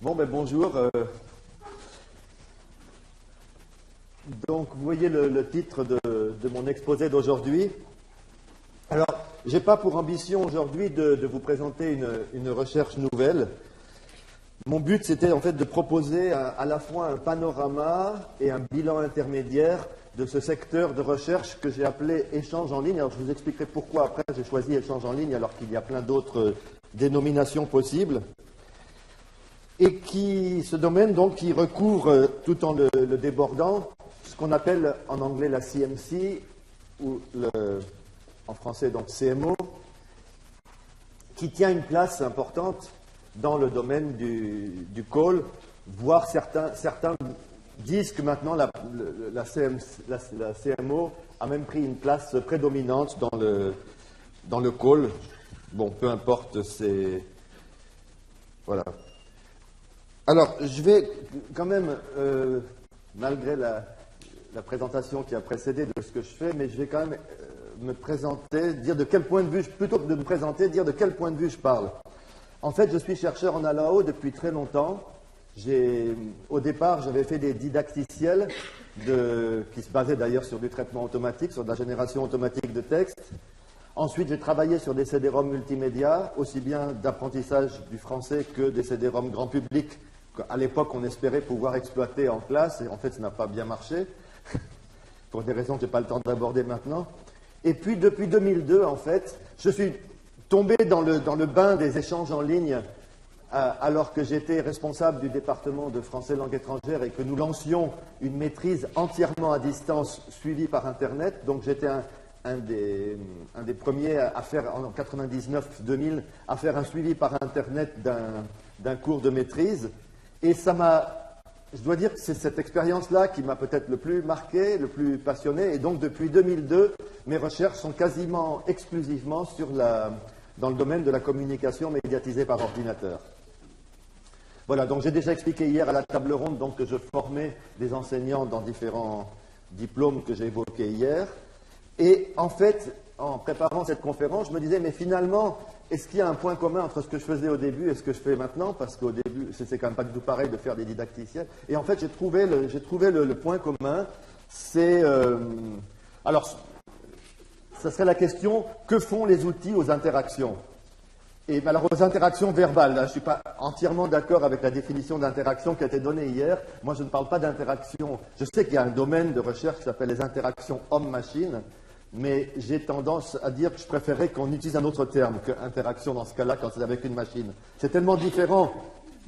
Bon, ben bonjour. Donc, vous voyez le titre de mon exposé d'aujourd'hui. Alors, je n'ai pas pour ambition aujourd'hui de vous présenter une recherche nouvelle. Mon but, c'était en fait de proposer à la fois un panorama et un bilan intermédiaire de ce secteur de recherche que j'ai appelé échange en ligne. Alors, je vous expliquerai pourquoi après j'ai choisi échange en ligne alors qu'il y a plein d'autres dénominations possibles. Et ce domaine donc qui recouvre tout en le débordant ce qu'on appelle en anglais la CMC ou en français donc CMO, qui tient une place importante dans le domaine du call, voire certains disent que maintenant la CMO a même pris une place prédominante dans le call. Bon, peu importe, c'est... Voilà. Alors, je vais quand même, malgré la présentation qui a précédé de ce que je fais, mais je vais quand même me présenter, dire de quel point de vue, plutôt que de me présenter, dire de quel point de vue je parle. En fait, je suis chercheur en ALAO depuis très longtemps. Au départ, j'avais fait des didacticiels qui se basaient d'ailleurs sur du traitement automatique, sur de la génération automatique de texte. Ensuite, j'ai travaillé sur des CD-ROM multimédia, aussi bien d'apprentissage du français que des CD-ROM grand public. À l'époque, on espérait pouvoir exploiter en classe, et en fait, ça n'a pas bien marché, pour des raisons que je n'ai pas le temps d'aborder maintenant. Et puis, depuis 2002, en fait, je suis tombé dans le bain des échanges en ligne, alors que j'étais responsable du département de français langue étrangère et que nous lancions une maîtrise entièrement à distance, suivie par Internet. Donc, j'étais un des premiers à faire, en 99-2000, à faire un suivi par Internet d'un cours de maîtrise. Et je dois dire que c'est cette expérience-là qui m'a peut-être le plus marqué, le plus passionné. Et donc, depuis 2002, mes recherches sont quasiment exclusivement dans le domaine de la communication médiatisée par ordinateur. Voilà, donc j'ai déjà expliqué hier à la table ronde donc, que je formais des enseignants dans différents diplômes que j'ai évoqués hier. Et en fait, en préparant cette conférence, je me disais, mais finalement, est-ce qu'il y a un point commun entre ce que je faisais au début et ce que je fais maintenant? Parce qu'au début, c'est quand même pas du tout pareil de faire des didacticiels. Et en fait, j'ai trouvé le point commun. C'est... alors, ça serait la question, que font les outils aux interactions? Et alors, aux interactions verbales, là, je ne suis pas entièrement d'accord avec la définition d'interaction qui a été donnée hier. Moi, je ne parle pas d'interaction. Je sais qu'il y a un domaine de recherche qui s'appelle les interactions homme-machine. Mais j'ai tendance à dire que je préférerais qu'on utilise un autre terme que interaction dans ce cas-là quand c'est avec une machine. C'est tellement différent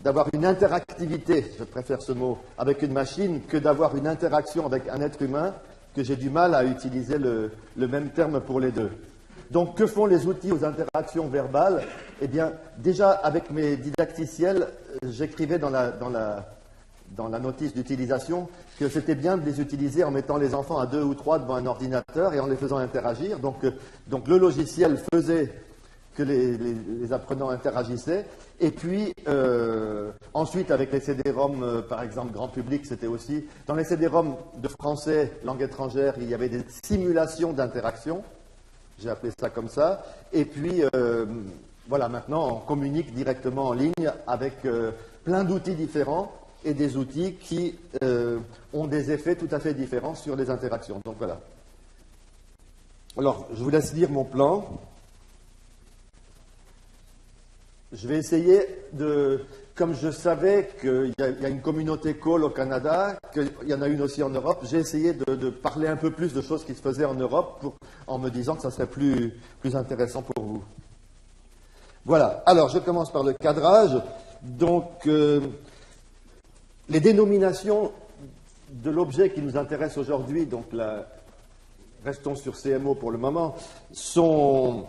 d'avoir une interactivité, je préfère ce mot, avec une machine que d'avoir une interaction avec un être humain que j'ai du mal à utiliser le même terme pour les deux. Donc, que font les outils aux interactions verbales? Eh bien, déjà, avec mes didacticiels, j'écrivais dans la notice d'utilisation que c'était bien de les utiliser en mettant les enfants à 2 ou 3 devant un ordinateur et en les faisant interagir. Donc le logiciel faisait que les apprenants interagissaient. Et puis, ensuite, avec les CD-ROM, par exemple, grand public, c'était aussi... Dans les CD-ROM de français, langue étrangère, il y avait des simulations d'interaction. J'ai appelé ça comme ça. Et puis, voilà, maintenant, on communique directement en ligne avec plein d'outils différents et des outils qui ont des effets tout à fait différents sur les interactions. Donc voilà. Alors, je vous laisse lire mon plan. Je vais essayer comme je savais qu'il y a une communauté call au Canada, qu'il y en a une aussi en Europe, j'ai essayé de parler un peu plus de choses qui se faisaient en Europe en me disant que ça serait plus intéressant pour vous. Voilà. Alors, je commence par le cadrage. Donc... les dénominations de l'objet qui nous intéresse aujourd'hui, donc restons sur CMO pour le moment, sont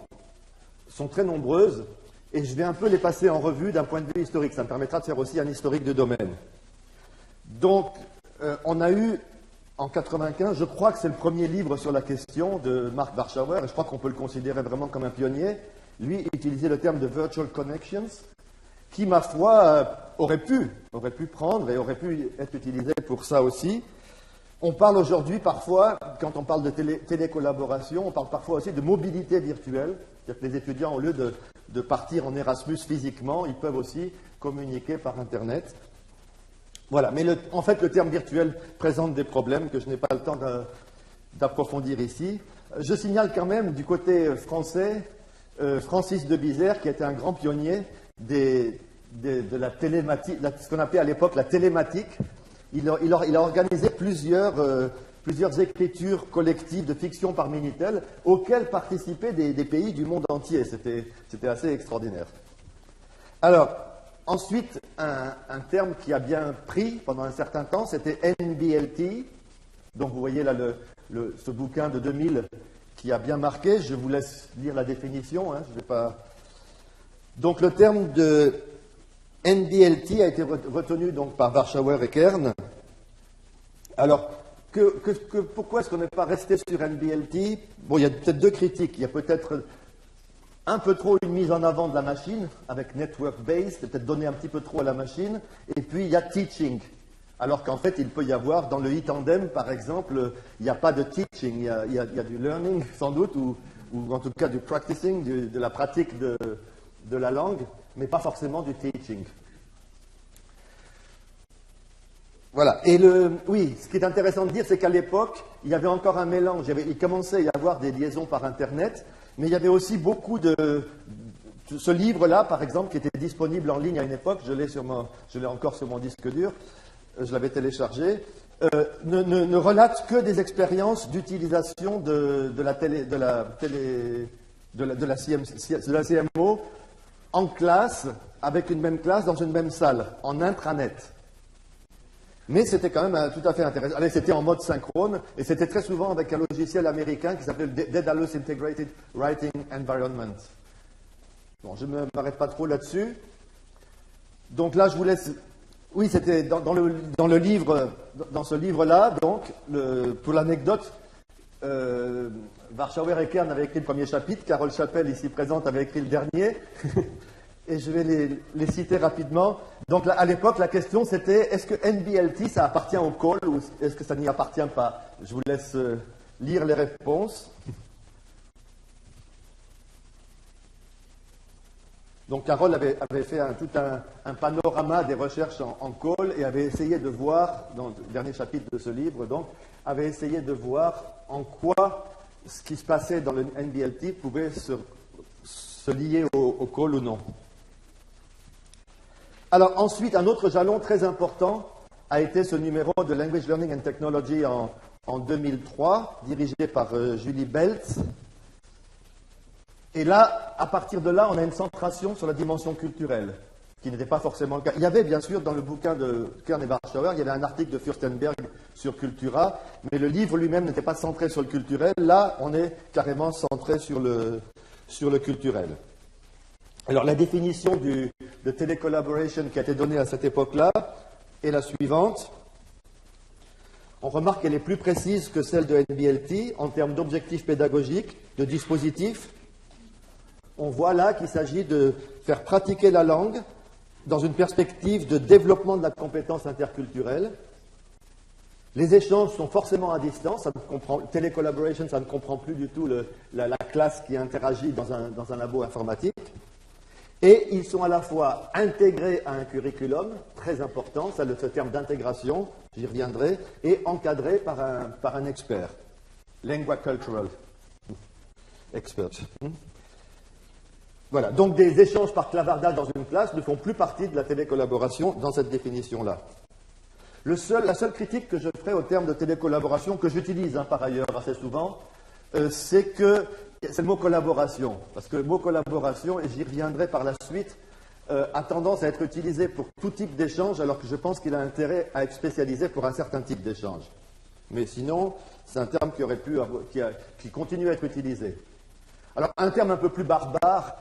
très nombreuses et je vais un peu les passer en revue d'un point de vue historique. Ça me permettra de faire aussi un historique de domaine. Donc, on a eu en 1995, je crois que c'est le premier livre sur la question de Mark Warshauer, et je crois qu'on peut le considérer vraiment comme un pionnier. Lui utilisait le terme de Virtual Connections, qui, ma foi, aurait pu prendre et aurait pu être utilisé pour ça aussi. On parle aujourd'hui parfois, quand on parle de télécollaboration, on parle parfois aussi de mobilité virtuelle. C'est-à-dire que les étudiants, au lieu de partir en Erasmus physiquement, ils peuvent aussi communiquer par Internet. Voilà, mais en fait, le terme virtuel présente des problèmes que je n'ai pas le temps d'approfondir ici. Je signale quand même, du côté français, Francis de Bizère, qui était un grand pionnier de la télématique, ce qu'on appelait à l'époque la télématique. Il a organisé plusieurs écritures collectives de fiction par Minitel, auxquelles participaient des pays du monde entier. C'était assez extraordinaire. Alors, ensuite, un terme qui a bien pris pendant un certain temps, c'était NBLT. Donc, vous voyez là ce bouquin de 2000 qui a bien marqué. Je vous laisse lire la définition. Je vais pas... Donc, le terme de NBLT a été retenu donc, par Warshauer et Kern. Alors, pourquoi est-ce qu'on n'est pas resté sur NBLT? Bon, il y a peut-être deux critiques. Il y a peut-être un peu trop une mise en avant de la machine, avec network-based, c'est peut-être donner un petit peu trop à la machine. Et puis, il y a teaching. Alors qu'en fait, il peut y avoir, dans le e-tandem, par exemple, il n'y a pas de teaching. Il y a du learning, sans doute, ou en tout cas du practicing, de la pratique de la langue, mais pas forcément du teaching. Voilà. Et oui, ce qui est intéressant de dire, c'est qu'à l'époque, il y avait encore un mélange. Il commençait à y avoir des liaisons par Internet, mais il y avait aussi beaucoup de ce livre-là, par exemple, qui était disponible en ligne à une époque, je l'ai encore sur mon disque dur, je l'avais téléchargé, ne relate que des expériences d'utilisation de la CMO en classe, avec une même classe, dans une même salle, en intranet. Mais c'était quand même tout à fait intéressant. Allez, c'était en mode synchrone, et c'était très souvent avec un logiciel américain qui s'appelait Daedalus Integrated Writing Environment. Bon, je ne m'arrête pas trop là-dessus. Donc là, je vous laisse... Oui, c'était dans le livre, dans ce livre-là, donc, pour l'anecdote, Warshauer et Kern avaient écrit le premier chapitre, Carole Chappelle, ici présente, avait écrit le dernier. Et je vais les citer rapidement. Donc, à l'époque, la question c'était, est-ce que NBLT, ça appartient au call ou est-ce que ça n'y appartient pas? Je vous laisse lire les réponses. Donc, Carole avait fait tout un panorama des recherches en call et avait essayé de voir, dans le dernier chapitre de ce livre, donc, avait essayé de voir en quoi ce qui se passait dans le NBLT pouvait se lier au call ou non. Alors ensuite, un autre jalon très important a été ce numéro de Language Learning and Technology en 2003, dirigé par Julie Beltz. Et là, à partir de là, on a une centration sur la dimension culturelle, qui n'était pas forcément le cas. Il y avait bien sûr dans le bouquin de Kern et Warshauer, il y avait un article de Furstenberg sur Cultura, mais le livre lui-même n'était pas centré sur le culturel. Là, on est carrément centré sur le culturel. Alors, la définition de télécollaboration qui a été donnée à cette époque-là est la suivante. On remarque qu'elle est plus précise que celle de NBLT en termes d'objectifs pédagogiques, de dispositifs. On voit là qu'il s'agit de faire pratiquer la langue dans une perspective de développement de la compétence interculturelle. Les échanges sont forcément à distance. Télécollaboration, ça ne comprend plus du tout la classe qui interagit dans un labo informatique. Et ils sont à la fois intégrés à un curriculum, très important, ça ce terme d'intégration, j'y reviendrai, et encadrés par un expert. Lingua cultural expert. Voilà, donc des échanges par clavardage dans une classe ne font plus partie de la télécollaboration dans cette définition-là. La seule critique que je ferai au terme de télécollaboration, que j'utilise par ailleurs assez souvent, c'est le mot collaboration. Parce que le mot collaboration, et j'y reviendrai par la suite, a tendance à être utilisé pour tout type d'échange, alors que je pense qu'il a intérêt à être spécialisé pour un certain type d'échange. Mais sinon, c'est un terme qui continue à être utilisé. Alors, un terme un peu plus barbare,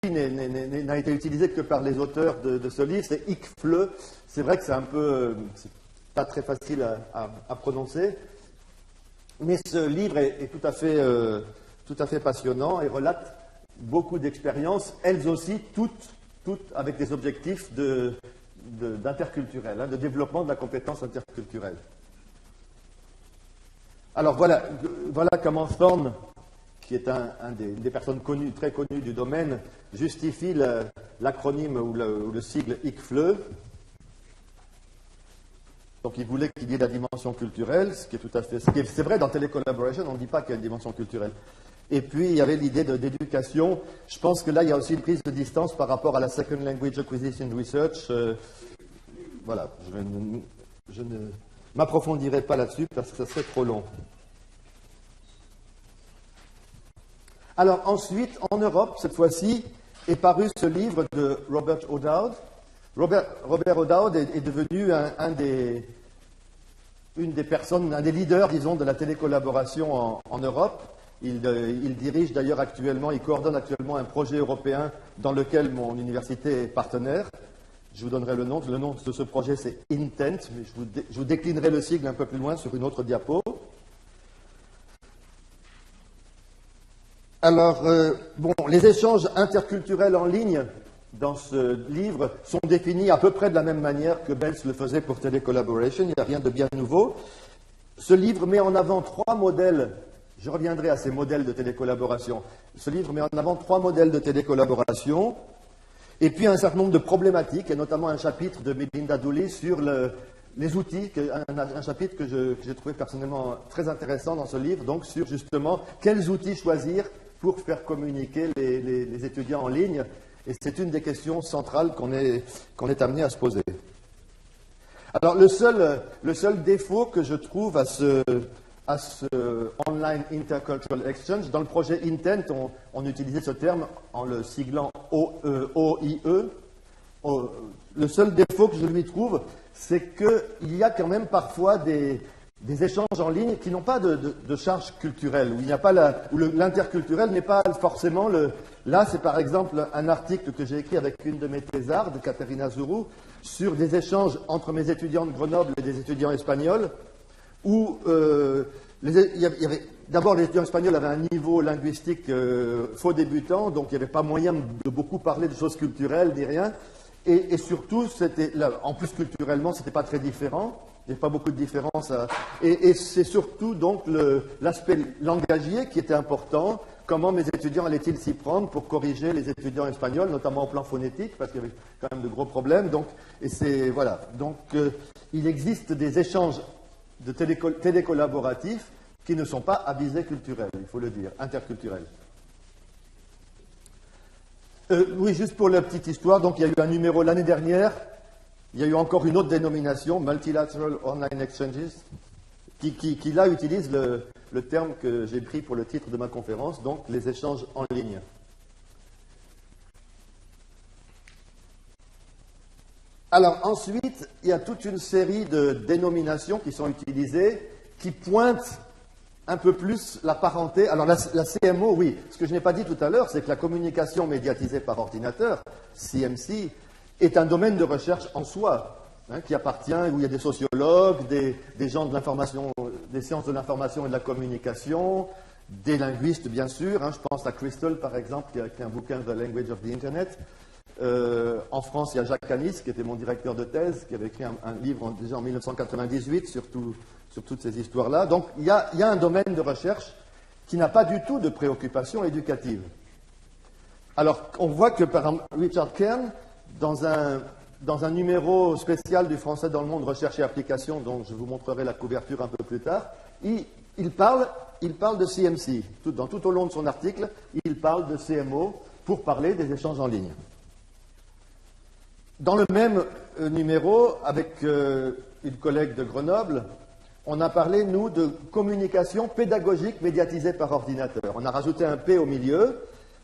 qui n'a été utilisé que par les auteurs de ce livre, c'est ICFLE. C'est vrai que c'est c'est pas très facile à prononcer, mais ce livre est tout à fait passionnant et relate beaucoup d'expériences, elles aussi, toutes avec des objectifs d'interculturel, de développement de la compétence interculturelle. Alors voilà comment forme qui est une des personnes connues, très connues du domaine, justifie l'acronyme ou le sigle ICFLE. Donc il voulait qu'il y ait la dimension culturelle, ce qui est tout à fait... C'est vrai, dans Télécollaboration, on ne dit pas qu'il y a une dimension culturelle. Et puis il y avait l'idée d'éducation. Je pense que là, il y a aussi une prise de distance par rapport à la Second Language Acquisition Research. Voilà, je ne m'approfondirai pas là-dessus parce que ça serait trop long. Alors ensuite, en Europe, cette fois-ci, est paru ce livre de Robert O'Dowd. Robert O'Dowd est devenu une des personnes, un des leaders, disons, de la télécollaboration en Europe. Il dirige d'ailleurs actuellement, il coordonne actuellement un projet européen dans lequel mon université est partenaire. Je vous donnerai le nom. Le nom de ce projet, c'est Intent, mais je vous déclinerai le sigle un peu plus loin sur une autre diapo. Alors, les échanges interculturels en ligne dans ce livre sont définis à peu près de la même manière que Bence le faisait pour Télécollaboration. Il n'y a rien de bien nouveau. Ce livre met en avant 3 modèles. Je reviendrai à ces modèles de télécollaboration. Ce livre met en avant 3 modèles de télécollaboration et puis un certain nombre de problématiques, et notamment un chapitre de Melinda Dooley sur les outils, un chapitre que j'ai trouvé personnellement très intéressant dans ce livre, donc sur justement quels outils choisir pour faire communiquer les étudiants en ligne. Et c'est une des questions centrales qu'on est amené à se poser. Alors le seul défaut que je trouve à ce Online Intercultural Exchange, dans le projet Intent, on utilisait ce terme en le siglant OIE. Le seul défaut que je lui trouve, c'est qu'il y a quand même parfois des échanges en ligne qui n'ont pas de charge culturelle, où il n'y a pas l'interculturel n'est pas forcément Là, c'est par exemple un article que j'ai écrit avec une de mes thésardes, Katerina Zuru, sur des échanges entre mes étudiants de Grenoble et des étudiants espagnols, où d'abord les étudiants espagnols avaient un niveau linguistique faux débutant, donc il n'y avait pas moyen de beaucoup parler de choses culturelles ni rien, et surtout, en plus culturellement, c'était pas très différent. Il n'y a pas beaucoup de différence. Et c'est surtout donc l'aspect langagier qui était important. Comment mes étudiants allaient-ils s'y prendre pour corriger les étudiants espagnols, notamment au plan phonétique, parce qu'il y avait quand même de gros problèmes. Donc, il existe des échanges de télécollaboratifs qui ne sont pas à visée culturelle, il faut le dire, interculturels. Oui, juste pour la petite histoire, donc il y a eu un numéro l'année dernière. Il y a eu encore une autre dénomination, Multilateral Online Exchanges, qui là utilise le terme que j'ai pris pour le titre de ma conférence, donc les échanges en ligne. Alors ensuite, il y a toute une série de dénominations qui sont utilisées, qui pointent un peu plus la parenté. Alors la CMO, oui, ce que je n'ai pas dit tout à l'heure, c'est que la communication médiatisée par ordinateur, CMC, est un domaine de recherche en soi, qui appartient, où il y a des sociologues, des gens de l'information, des sciences de l'information et de la communication, des linguistes, bien sûr. Je pense à Crystal, par exemple, qui a écrit un bouquin The Language of the Internet. En France, il y a Jacques Canis, qui était mon directeur de thèse, qui avait écrit un livre déjà en 1998 sur toutes ces histoires-là. Donc, il y a un domaine de recherche qui n'a pas du tout de préoccupation éducative. Alors, on voit que, par exemple, Richard Kern, dans un numéro spécial du Français dans le monde Recherche et Application, dont je vous montrerai la couverture un peu plus tard, il parle de CMC. Tout au long de son article, il parle de CMO pour parler des échanges en ligne. Dans le même numéro, avec une collègue de Grenoble, on a parlé, nous, de communication pédagogique médiatisée par ordinateur. On a rajouté un P au milieu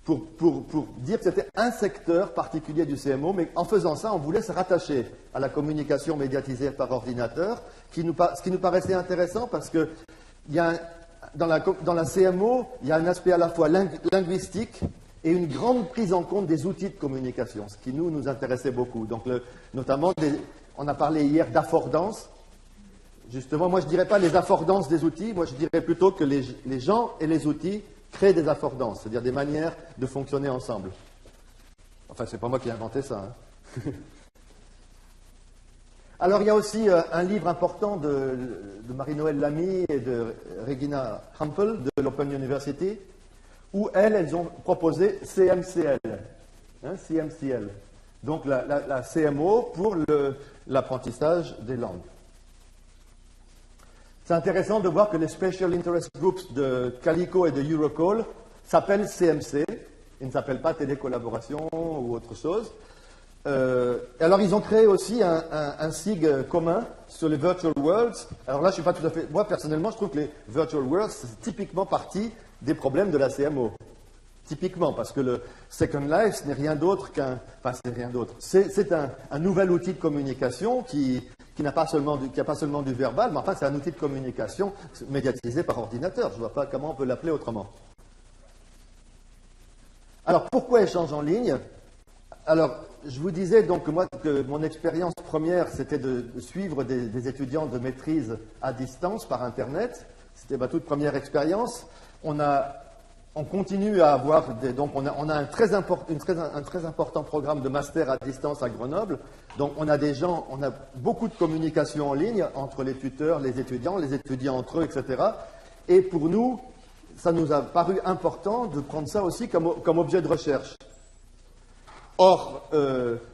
pour dire que c'était un secteur particulier du CMO, mais en faisant ça, on voulait se rattacher à la communication médiatisée par ordinateur, ce qui nous paraissait intéressant parce que dans la CMO, il y a un aspect à la fois linguistique et une grande prise en compte des outils de communication, ce qui nous intéressait beaucoup. Donc, notamment, on a parlé hier d'affordance. Justement, moi je ne dirais pas les affordances des outils, moi je dirais plutôt que les gens et les outils créent des affordances, c'est-à-dire des manières de fonctionner ensemble. Enfin, c'est pas moi qui ai inventé ça. Alors, il y a aussi un livre important de Marie-Noëlle Lamy et de Regina Hampel de l'Open University, où elles ont proposé CMCL, hein, CMCL. Donc la CMO pour l'apprentissage des langues. C'est intéressant de voir que les Special Interest Groups de Calico et de Eurocall s'appellent CMC, ils ne s'appellent pas Télécollaboration ou autre chose. Alors ils ont créé aussi un SIG commun sur les Virtual Worlds. Alors là, je ne suis pas tout à fait... Moi, personnellement, je trouve que les Virtual Worlds, c'est typiquement partie des problèmes de la CMO. Typiquement, parce que le Second Life, ce n'est rien d'autre qu'un... Enfin, c'est rien d'autre. C'est un nouvel outil de communication qui n'a pas seulement du verbal, mais enfin, c'est un outil de communication médiatisé par ordinateur. Je ne vois pas comment on peut l'appeler autrement. Alors, pourquoi échange en ligne? Alors, je vous disais donc que mon expérience première, c'était de suivre des étudiants de maîtrise à distance par Internet. C'était ma toute première expérience. On continue à avoir donc on a un très important programme de master à distance à Grenoble. Donc on a beaucoup de communication en ligne entre les tuteurs, les étudiants entre eux, etc. Et pour nous, ça nous a paru important de prendre ça aussi comme objet de recherche. Or,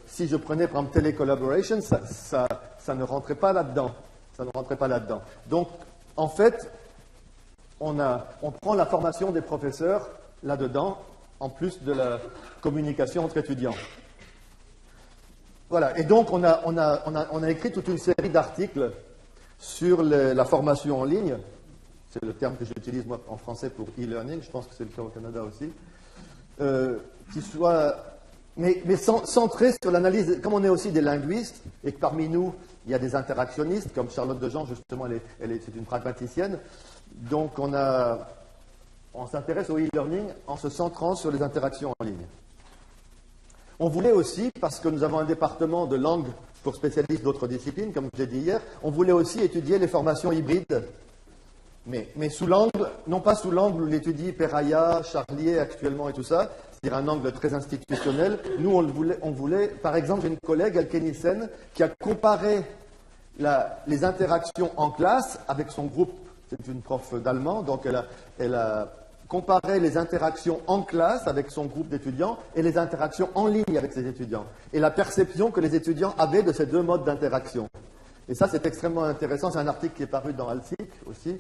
si je prenais par exemple Telecollaboration, ça ne rentrait pas là-dedans. Ça ne rentrait pas là-dedans. Donc, en fait, on prend la formation des professeurs là-dedans, en plus de la communication entre étudiants. Voilà. Et donc, on a écrit toute une série d'articles sur la formation en ligne. C'est le terme que j'utilise moi en français pour e-learning. Je pense que c'est le cas au Canada aussi. Qui soit... Mais centré sur l'analyse, comme on est aussi des linguistes, et que parmi nous, il y a des interactionnistes, comme Charlotte Dejean, justement, c'est une pragmaticienne. Donc, on s'intéresse au e-learning en se centrant sur les interactions en ligne. On voulait aussi, parce que nous avons un département de langue pour spécialistes d'autres disciplines, comme je l'ai dit hier, on voulait aussi étudier les formations hybrides, mais sous l'angle, non pas sous l'angle où l'étudie Peraya, Charlier actuellement et tout ça, c'est-à-dire un angle très institutionnel. Nous, on voulait, par exemple, j'ai une collègue, Elke Nissen, qui a comparé les interactions en classe avec son groupe. C'est une prof d'allemand, donc elle a comparé les interactions en classe avec son groupe d'étudiants et les interactions en ligne avec ses étudiants. Et la perception que les étudiants avaient de ces deux modes d'interaction. Et ça, c'est extrêmement intéressant. C'est un article qui est paru dans Alsic aussi.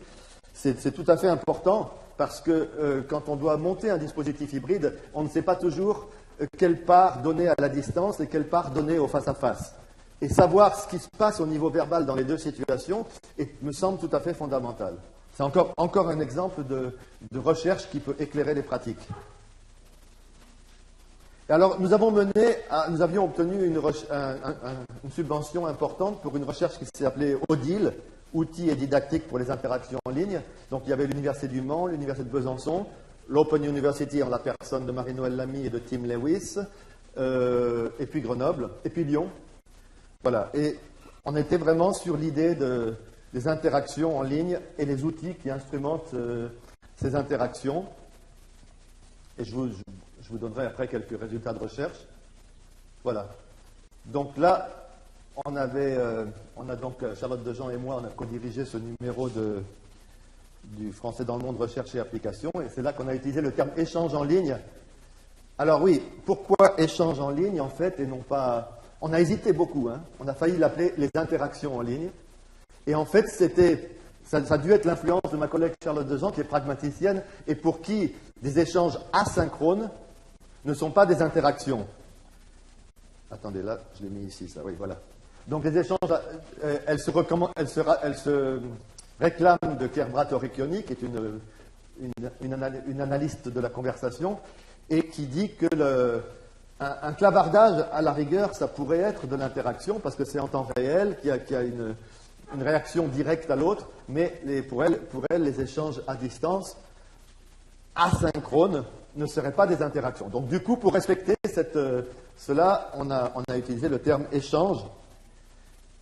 C'est tout à fait important parce que quand on doit monter un dispositif hybride, on ne sait pas toujours quelle part donner à la distance et quelle part donner au face-à-face. Et savoir ce qui se passe au niveau verbal dans les deux situations me semble tout à fait fondamental. C'est encore un exemple de recherche qui peut éclairer les pratiques. Et alors, nous avions obtenu une subvention importante pour une recherche qui s'est appelée ODIL, Outils et didactiques pour les interactions en ligne. Donc, il y avait l'Université du Mans, l'Université de Besançon, l'Open University en la personne de Marie-Noëlle Lamy et de Tim Lewis, et puis Grenoble, et puis Lyon. Voilà. Et on était vraiment sur l'idée des interactions en ligne et les outils qui instrumentent ces interactions. Et je vous donnerai après quelques résultats de recherche. Voilà. Donc là, on a donc, Charlotte Dejean et moi, on a co-dirigé ce numéro du Français dans le monde, recherche et application. Et c'est là qu'on a utilisé le terme échange en ligne. Alors oui, pourquoi échange en ligne, en fait, et non pas... On a hésité beaucoup, hein. On a failli l'appeler les interactions en ligne. Et en fait, ça a dû être l'influence de ma collègue Charlotte Dejean, qui est pragmaticienne, et pour qui des échanges asynchrones ne sont pas des interactions. Attendez, là, je l'ai mis ici, ça, oui, voilà. Donc les échanges, elle se réclame de Kerbrat Orekioni, qui est une analyste de la conversation, et qui dit que un clavardage, à la rigueur, ça pourrait être de l'interaction, parce que c'est en temps réel, qu'il y a une réaction directe à l'autre, mais pour elle, les échanges à distance, asynchrones, ne seraient pas des interactions. Donc du coup, pour respecter cela, on a utilisé le terme échange.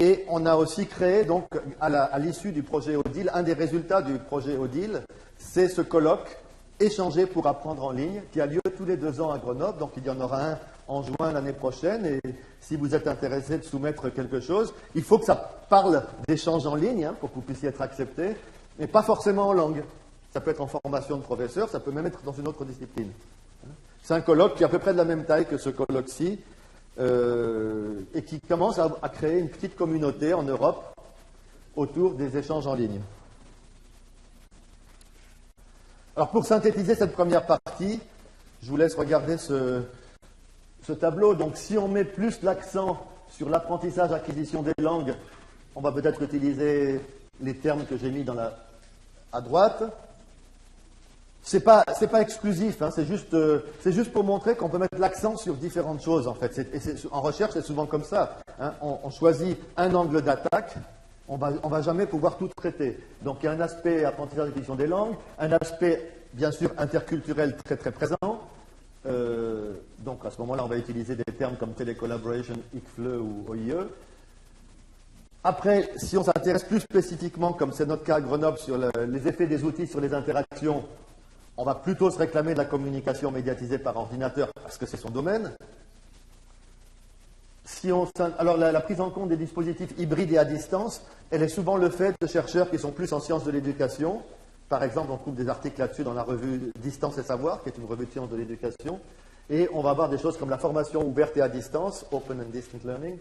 Et on a aussi créé, donc, à l'issue du projet ODIL, un des résultats du projet ODIL, c'est ce colloque Échanger pour apprendre en ligne, qui a lieu tous les 2 ans à Grenoble. Donc il y en aura un en juin l'année prochaine. Et si vous êtes intéressé de soumettre quelque chose, il faut que ça parle d'échange en ligne, hein, pour que vous puissiez être accepté, mais pas forcément en langue. ça peut être en formation de professeur, ça peut même être dans une autre discipline. C'est un colloque qui est à peu près de la même taille que ce colloque-ci, et qui commence à créer une petite communauté en Europe autour des échanges en ligne. Alors pour synthétiser cette première partie, je vous laisse regarder ce tableau. Donc si on met plus l'accent sur l'apprentissage, acquisition des langues, on va peut-être utiliser les termes que j'ai mis à droite. C'est pas exclusif, hein, c'est juste pour montrer qu'on peut mettre l'accent sur différentes choses, en fait. En recherche, c'est souvent comme ça. Hein. On choisit un angle d'attaque, on va jamais pouvoir tout traiter. Donc il y a un aspect apprentissage d'acquisition des langues, un aspect, bien sûr, interculturel très très présent. Donc à ce moment-là, on va utiliser des termes comme télécollaboration, ICFLE ou OIE. Après, si on s'intéresse plus spécifiquement, comme c'est notre cas à Grenoble, sur les effets des outils sur les interactions, on va plutôt se réclamer de la communication médiatisée par ordinateur parce que c'est son domaine. Alors la prise en compte des dispositifs hybrides et à distance, elle est souvent le fait de chercheurs qui sont plus en sciences de l'éducation. Par exemple, on trouve des articles là-dessus dans la revue Distance et Savoir, qui est une revue de sciences de l'éducation. Et on va avoir des choses comme la formation ouverte et à distance, Open and Distant Learning.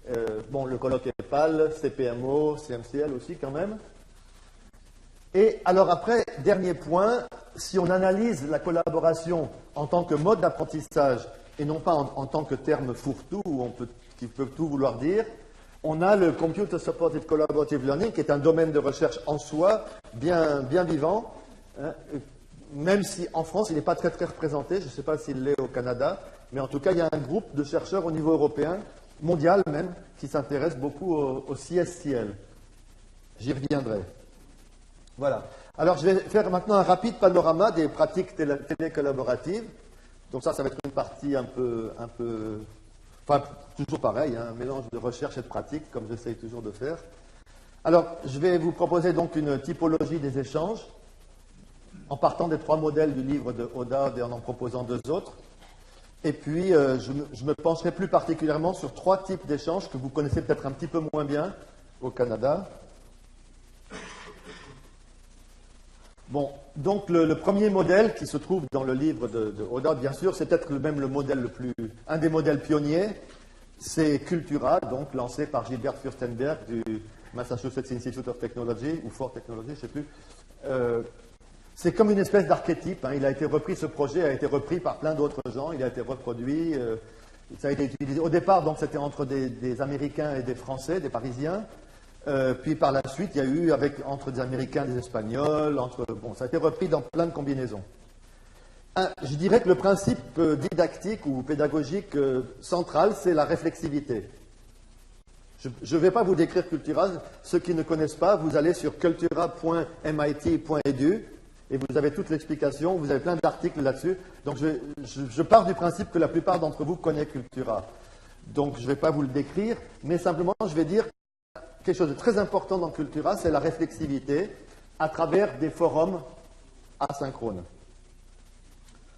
Le colloque EPAL, CPMO, CMCL aussi quand même. Et alors après, dernier point, si on analyse la collaboration en tant que mode d'apprentissage et non pas en tant que terme fourre-tout qui peut tout vouloir dire, on a le Computer Supported Collaborative Learning qui est un domaine de recherche en soi bien vivant, hein, même si en France il n'est pas très très représenté, je ne sais pas s'il l'est au Canada, mais en tout cas il y a un groupe de chercheurs au niveau européen, mondial même, qui s'intéresse beaucoup au CSCL. J'y reviendrai. Voilà. Alors, je vais faire maintenant un rapide panorama des pratiques télécollaboratives. Donc ça va être une partie enfin, toujours pareil, hein, un mélange de recherche et de pratique, comme j'essaye toujours de faire. Alors, je vais vous proposer donc une typologie des échanges, en partant des 3 modèles du livre de Odard et en proposant 2 autres. Et puis, je me pencherai plus particulièrement sur 3 types d'échanges que vous connaissez peut-être un petit peu moins bien au Canada. Bon, donc le premier modèle qui se trouve dans le livre de Odard, bien sûr, c'est peut-être même un des modèles pionniers, c'est Cultura, donc lancé par Gilbert Furstenberg du Massachusetts Institute of Technology, ou For Technology, je ne sais plus. C'est comme une espèce d'archétype, hein. Ce projet a été repris par plein d'autres gens, il a été reproduit, ça a été utilisé. Au départ, donc, c'était entre des Américains et des Français, des Parisiens. Puis par la suite, il y a eu entre des Américains et des Espagnols, ça a été repris dans plein de combinaisons. Je dirais que le principe didactique ou pédagogique central, c'est la réflexivité. Je ne vais pas vous décrire Cultura. Ceux qui ne connaissent pas, vous allez sur cultura.mit.edu et vous avez toute l'explication, vous avez plein d'articles là-dessus. Donc je pars du principe que la plupart d'entre vous connaissent Cultura. Donc je ne vais pas vous le décrire, mais simplement je vais dire quelque chose de très important dans Cultura, c'est la réflexivité à travers des forums asynchrones.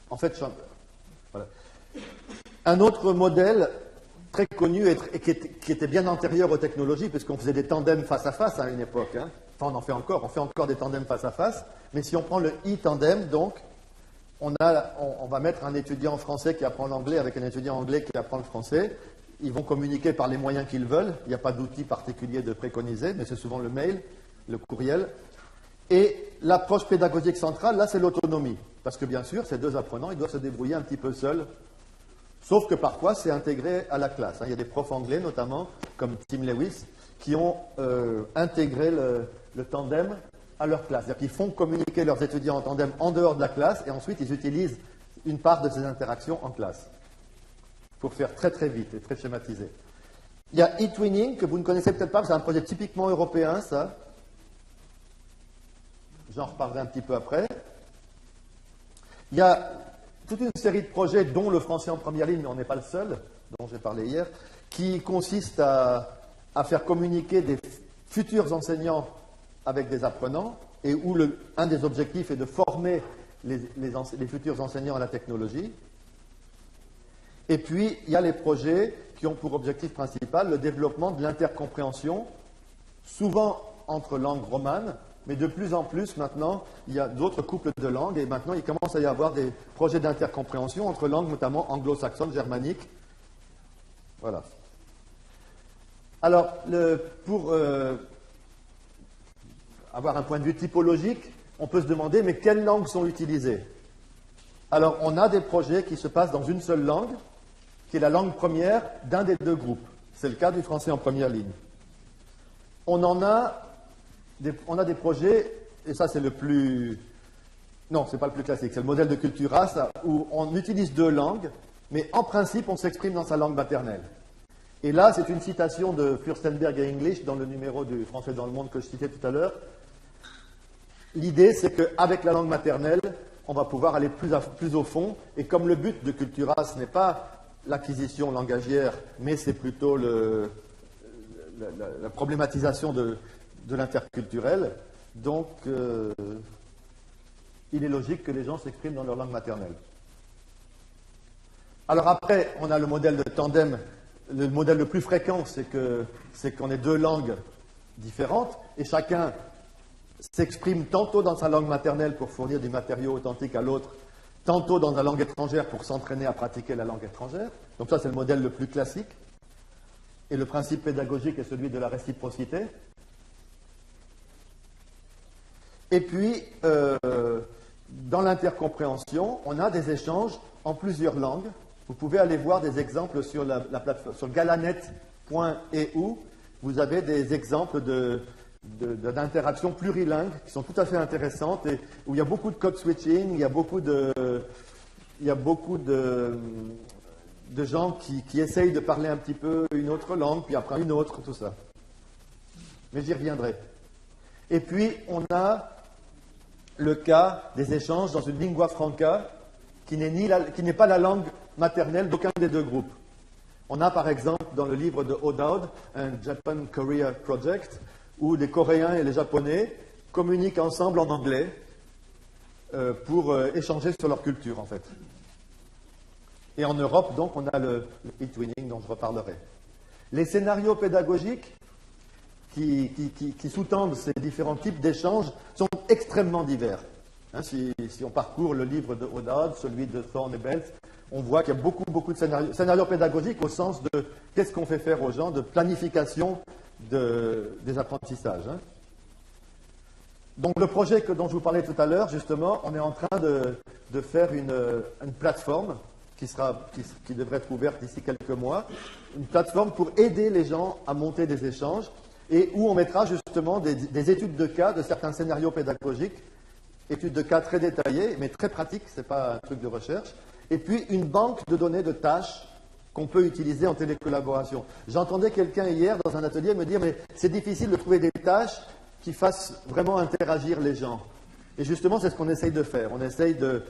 En fait, voilà. Un autre modèle très connu et qui était bien antérieur aux technologies, puisqu'on faisait des tandems face à face à une époque. Hein. Enfin, on fait encore des tandems face à face, mais si on prend le e-tandem, donc, on va mettre un étudiant français qui apprend l'anglais avec un étudiant anglais qui apprend le français. Ils vont communiquer par les moyens qu'ils veulent. Il n'y a pas d'outil particulier de préconisé, mais c'est souvent le mail, le courriel. Et l'approche pédagogique centrale, là, c'est l'autonomie. Parce que bien sûr, ces 2 apprenants, ils doivent se débrouiller un petit peu seuls. Sauf que parfois, c'est intégré à la classe. Il y a des profs anglais, notamment, comme Tim Lewis, qui ont intégré le tandem à leur classe. C'est-à-dire qu'ils font communiquer leurs étudiants en tandem en dehors de la classe, et ensuite, ils utilisent une part de ces interactions en classe. Pour faire très très vite et très schématisé. Il y a eTwinning, que vous ne connaissez peut-être pas, c'est un projet typiquement européen, ça. J'en reparlerai un petit peu après. Il y a toute une série de projets, dont le français en première ligne, mais on n'est pas le seul, dont j'ai parlé hier, qui consistent à faire communiquer des futurs enseignants avec des apprenants, et où un des objectifs est de former les futurs enseignants à la technologie. Et puis, il y a les projets qui ont pour objectif principal le développement de l'intercompréhension, souvent entre langues romanes, mais de plus en plus maintenant, il y a d'autres couples de langues et maintenant il commence à y avoir des projets d'intercompréhension entre langues, notamment anglo-saxonnes, germaniques. Voilà. Alors, pour avoir un point de vue typologique, on peut se demander, mais quelles langues sont utilisées? Alors, on a des projets qui se passent dans une seule langue, qui est la langue première d'un des deux groupes. C'est le cas du français en première ligne. On a des projets, et ça c'est le plus... Non, c'est pas le plus classique, c'est le modèle de Cultura, ça, où on utilise deux langues, mais en principe on s'exprime dans sa langue maternelle. Et là, c'est une citation de Furstenberg et English dans le numéro du Français dans le monde que je citais tout à l'heure. L'idée, c'est qu'avec la langue maternelle, on va pouvoir aller plus au fond. Et comme le but de Cultura, ce n'est pas l'acquisition langagière, mais c'est plutôt la problématisation de l'interculturel, donc il est logique que les gens s'expriment dans leur langue maternelle. Alors après, on a le modèle de tandem. Le modèle le plus fréquent, c'est qu'on ait deux langues différentes, et chacun s'exprime tantôt dans sa langue maternelle pour fournir du matériau authentique à l'autre, tantôt dans la langue étrangère pour s'entraîner à pratiquer la langue étrangère. Donc ça, c'est le modèle le plus classique. Et le principe pédagogique est celui de la réciprocité. Et puis, dans l'intercompréhension, on a des échanges en plusieurs langues. Vous pouvez aller voir des exemples sur la plateforme, sur galanet.eu. Vous avez des exemples d'interactions plurilingues qui sont tout à fait intéressantes et où il y a beaucoup de code switching, il y a beaucoup de gens qui essayent de parler un petit peu une autre langue, puis après une autre, tout ça. Mais j'y reviendrai. Et puis, on a le cas des échanges dans une lingua franca qui n'est pas la langue maternelle d'aucun des deux groupes. On a par exemple dans le livre de O'Dowd un Japan-Korea Project où les Coréens et les Japonais communiquent ensemble en anglais pour échanger sur leur culture en fait. Et en Europe, donc, on a le e-twinning dont je reparlerai. Les scénarios pédagogiques qui sous-tendent ces différents types d'échanges sont extrêmement divers. Hein, si on parcourt le livre de O'Dowd, celui de Thorne et Belt, on voit qu'il y a beaucoup de scénarios pédagogiques au sens de qu'est-ce qu'on fait faire aux gens, de planification des apprentissages. Hein. Donc le projet dont je vous parlais tout à l'heure, justement, on est en train de faire une plateforme qui devrait être ouverte d'ici quelques mois, une plateforme pour aider les gens à monter des échanges et où on mettra justement des études de cas de certains scénarios pédagogiques, études de cas très détaillées, mais très pratiques, ce n'est pas un truc de recherche, et puis une banque de données de tâches qu'on peut utiliser en télécollaboration. J'entendais quelqu'un hier dans un atelier me dire « mais c'est difficile de trouver des tâches qui fassent vraiment interagir les gens ». Et justement, c'est ce qu'on essaye de faire. On essaye de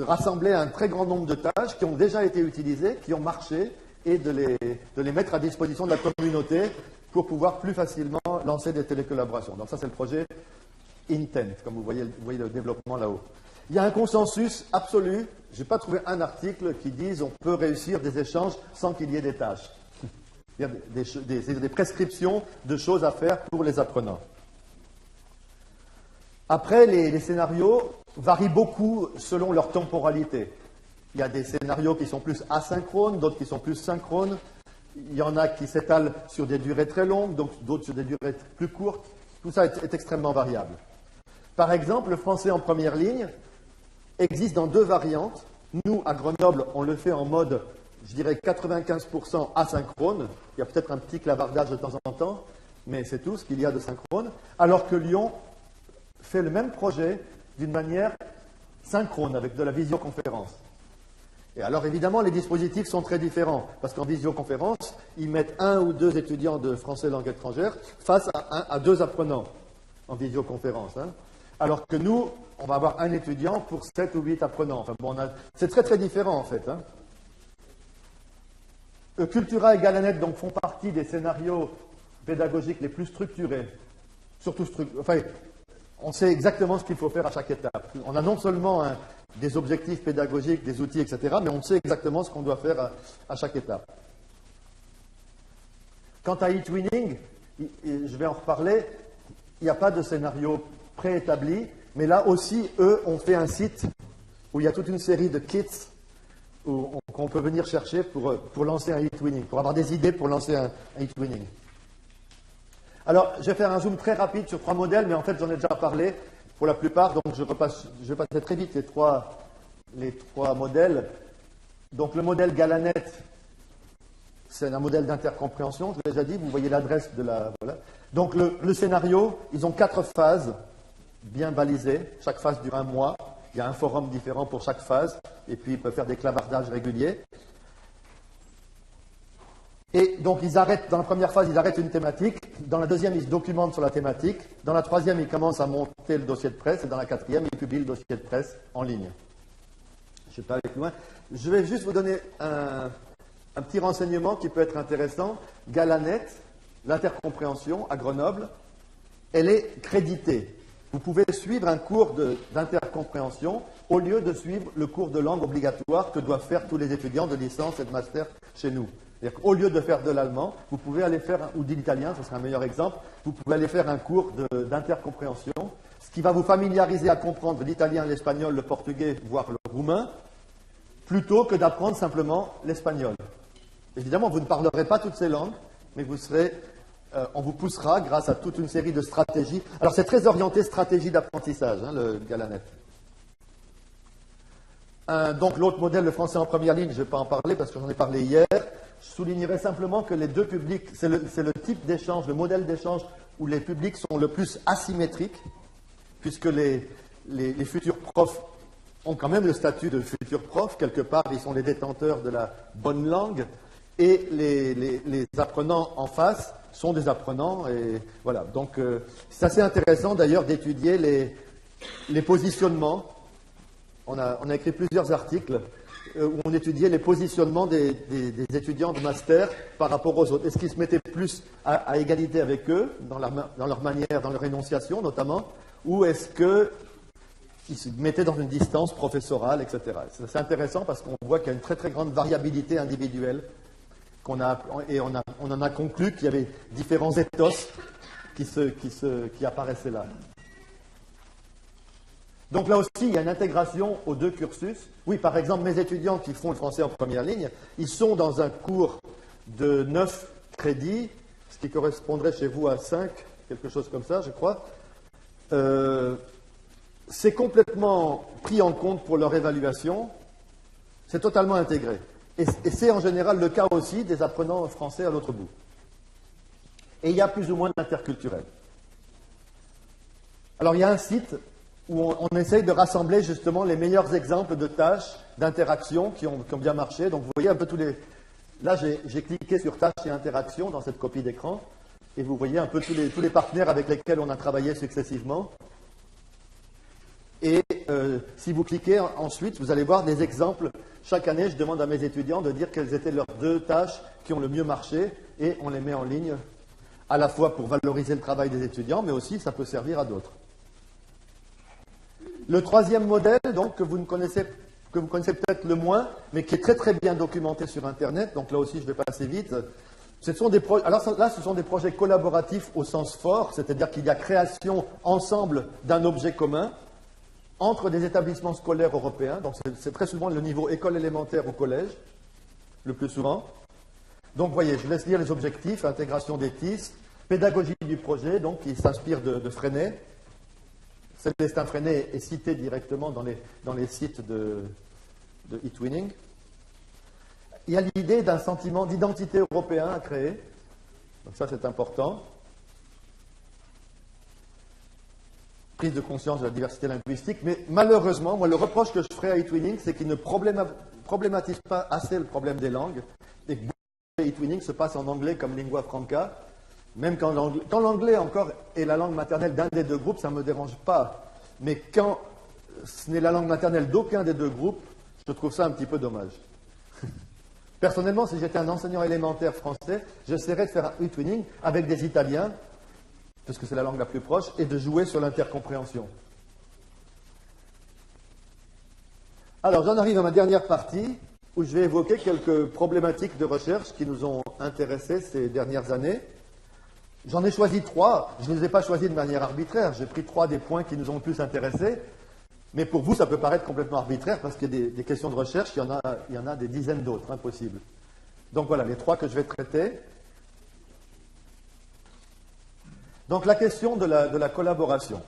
rassembler un très grand nombre de tâches qui ont déjà été utilisées, qui ont marché, et de les mettre à disposition de la communauté pour pouvoir plus facilement lancer des télécollaborations. Donc ça, c'est le projet Intent, comme vous voyez le développement là-haut. Il y a un consensus absolu. Je n'ai pas trouvé un article qui dise on peut réussir des échanges sans qu'il y ait des tâches. Il y a des prescriptions de choses à faire pour les apprenants. Après, les scénarios varient beaucoup selon leur temporalité. Il y a des scénarios qui sont plus asynchrones, d'autres qui sont plus synchrones. Il y en a qui s'étalent sur des durées très longues, d'autres sur des durées plus courtes. Tout ça est extrêmement variable. Par exemple, le français en première ligne existe dans deux variantes. Nous, à Grenoble, on le fait en mode, je dirais, 95% asynchrone. Il y a peut-être un petit clavardage de temps en temps, mais c'est tout ce qu'il y a de synchrone. Alors que Lyon fait le même projet d'une manière synchrone, avec de la visioconférence. Et alors, évidemment, les dispositifs sont très différents, parce qu'en visioconférence, ils mettent un ou deux étudiants de français langue étrangère face à deux apprenants en visioconférence. Hein. Alors que nous, on va avoir un étudiant pour 7 ou 8 apprenants. Enfin, bon, c'est très très différent en fait. Hein. Cultura et Galanet donc, font partie des scénarios pédagogiques les plus structurés. Surtout enfin, on sait exactement ce qu'il faut faire à chaque étape. On a non seulement des objectifs pédagogiques, des outils, etc., mais on sait exactement ce qu'on doit faire à chaque étape. Quant à e-twinning, je vais en reparler, il n'y a pas de scénario préétablis, mais là aussi, eux, ont fait un site où il y a toute une série de kits qu'on peut venir chercher pour lancer un e-twinning, pour avoir des idées pour lancer un e-twinning. Alors, je vais faire un zoom très rapide sur 3 modèles, mais en fait, j'en ai déjà parlé pour la plupart, donc je vais passer très vite les trois modèles. Donc, le modèle Galanet, c'est un modèle d'intercompréhension, je l'ai déjà dit, vous voyez l'adresse de la... Voilà. Donc, le scénario, ils ont 4 phases bien balisées, chaque phase dure 1 mois. Il y a un forum différent pour chaque phase, et puis ils peuvent faire des clavardages réguliers. Et donc, dans la première phase, ils arrêtent une thématique. Dans la deuxième, ils se documentent sur la thématique. Dans la troisième, ils commencent à monter le dossier de presse. Et dans la quatrième, ils publient le dossier de presse en ligne. Je ne sais pas aller plus loin. Je vais juste vous donner un petit renseignement qui peut être intéressant. Galanet, l'intercompréhension à Grenoble, elle est créditée. Vous pouvez suivre un cours d'intercompréhension au lieu de suivre le cours de langue obligatoire que doivent faire tous les étudiants de licence et de master chez nous. C'est-à-dire qu'au lieu de faire de l'allemand, vous pouvez aller faire, ou de l'italien, ce serait un meilleur exemple, vous pouvez aller faire un cours d'intercompréhension, ce qui va vous familiariser à comprendre l'italien, l'espagnol, le portugais, voire le roumain, plutôt que d'apprendre simplement l'espagnol. Évidemment, vous ne parlerez pas toutes ces langues, mais on vous poussera grâce à toute une série de stratégies. Alors, c'est très orienté stratégie d'apprentissage, hein, le Galanet. Donc, l'autre modèle, le français en première ligne, je ne vais pas en parler parce que j'en ai parlé hier. Je soulignerai simplement que les deux publics, c'est le type d'échange, le modèle d'échange où les publics sont le plus asymétriques, puisque les futurs profs ont quand même le statut de futurs profs. Quelque part, ils sont les détenteurs de la bonne langue, et les apprenants en face sont des apprenants. Et voilà. Donc, c'est assez intéressant d'ailleurs d'étudier les positionnements. On a écrit plusieurs articles où on étudiait les positionnements des étudiants de master par rapport aux autres. Est-ce qu'ils se mettaient plus à égalité avec eux, dans leur manière, dans leur énonciation notamment, ou est-ce qu'ils se mettaient dans une distance professorale, etc. C'est intéressant parce qu'on voit qu'il y a une très très grande variabilité individuelle, et on en a conclu qu'il y avait différents ethos qui apparaissaient là. Donc là aussi, il y a une intégration aux deux cursus. Oui, par exemple, mes étudiants qui font le français en première ligne, ils sont dans un cours de 9 crédits, ce qui correspondrait chez vous à 5, quelque chose comme ça, je crois. C'est complètement pris en compte pour leur évaluation. C'est totalement intégré. Et c'est en général le cas aussi des apprenants français à l'autre bout. Et il y a plus ou moins d'interculturel. Alors, il y a un site où on essaye de rassembler justement les meilleurs exemples de tâches, d'interactions qui ont bien marché. Donc vous voyez un peu tous les... Là, j'ai cliqué sur tâches et interactions dans cette copie d'écran, et vous voyez un peu tous les partenaires avec lesquels on a travaillé successivement. Et si vous cliquez ensuite, vous allez voir des exemples. Chaque année, je demande à mes étudiants de dire quelles étaient leurs 2 tâches qui ont le mieux marché, et on les met en ligne, à la fois pour valoriser le travail des étudiants, mais aussi ça peut servir à d'autres. Le troisième modèle, donc, que vous connaissez peut-être le moins, mais qui est très très bien documenté sur Internet, donc là aussi je vais passer vite. Alors là, ce sont des projets collaboratifs au sens fort, c'est-à-dire qu'il y a création ensemble d'un objet commun entre des établissements scolaires européens. Donc c'est très souvent le niveau école élémentaire ou collège, le plus souvent. Donc vous voyez, je vous laisse lire les objectifs, intégration des TIS, pédagogie du projet, donc qui s'inspire de Freinet. Célestin Freinet est cité directement dans les sites de eTwinning. Il y a l'idée d'un sentiment d'identité européen à créer. Donc ça, c'est important. Prise de conscience de la diversité linguistique. Mais malheureusement, moi, le reproche que je ferai à eTwinning, c'est qu'il ne problématise pas assez le problème des langues. Et que beaucoup de eTwinning se passe en anglais comme lingua franca. Même quand l'anglais encore est la langue maternelle d'un des 2 groupes, ça ne me dérange pas. Mais quand ce n'est la langue maternelle d'aucun des 2 groupes, je trouve ça un petit peu dommage. Personnellement, si j'étais un enseignant élémentaire français, j'essaierais de faire un eTwinning avec des Italiens, parce que c'est la langue la plus proche, et de jouer sur l'intercompréhension. Alors, j'en arrive à ma dernière partie, où je vais évoquer quelques problématiques de recherche qui nous ont intéressés ces dernières années. J'en ai choisi 3, je ne les ai pas choisis de manière arbitraire, j'ai pris 3 des points qui nous ont le plus intéressés, mais pour vous ça peut paraître complètement arbitraire parce qu'il y a des questions de recherche, il y en a des dizaines d'autres, impossible. Donc voilà, les 3 que je vais traiter. Donc la question de la collaboration.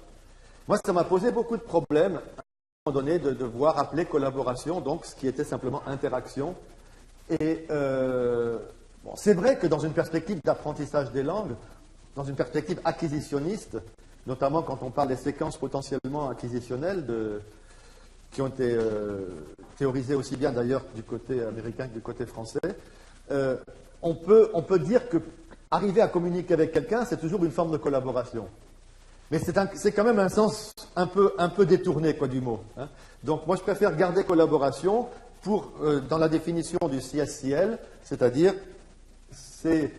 Moi ça m'a posé beaucoup de problèmes à un moment donné de devoir appeler collaboration, donc ce qui était simplement interaction. Et bon, c'est vrai que dans une perspective d'apprentissage des langues, dans une perspective acquisitionniste, notamment quand on parle des séquences potentiellement acquisitionnelles qui ont été théorisées aussi bien d'ailleurs du côté américain que du côté français, on peut dire que arriver à communiquer avec quelqu'un, c'est toujours une forme de collaboration. Mais c'est quand même un sens un peu détourné quoi, du mot. Hein. Donc moi je préfère garder collaboration dans la définition du CSCL, c'est-à-dire il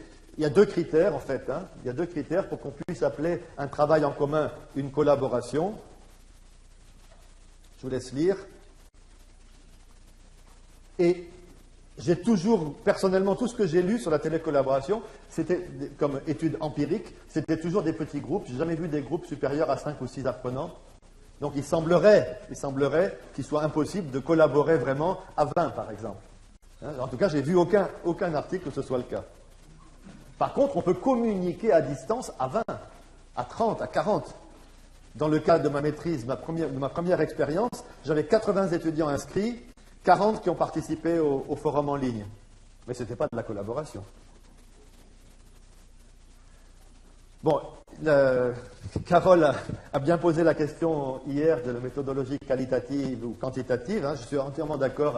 y a 2 critères en fait. Hein. Il y a 2 critères pour qu'on puisse appeler un travail en commun une collaboration. Je vous laisse lire. Et j'ai toujours, personnellement, tout ce que j'ai lu sur la télécollaboration, c'était comme étude empirique, c'était toujours des petits groupes. Je n'ai jamais vu des groupes supérieurs à 5 ou 6 apprenants. Donc il semblerait qu'il soit impossible de collaborer vraiment à 20 par exemple. Hein. En tout cas, j'ai vu aucun article où ce soit le cas. Par contre, on peut communiquer à distance à 20, à 30, à 40. Dans le cas de ma maîtrise, de ma première expérience, j'avais 80 étudiants inscrits, 40 qui ont participé au forum en ligne. Mais ce n'était pas de la collaboration. Bon, Carole a bien posé la question hier de la méthodologie qualitative ou quantitative. Hein. Je suis entièrement d'accord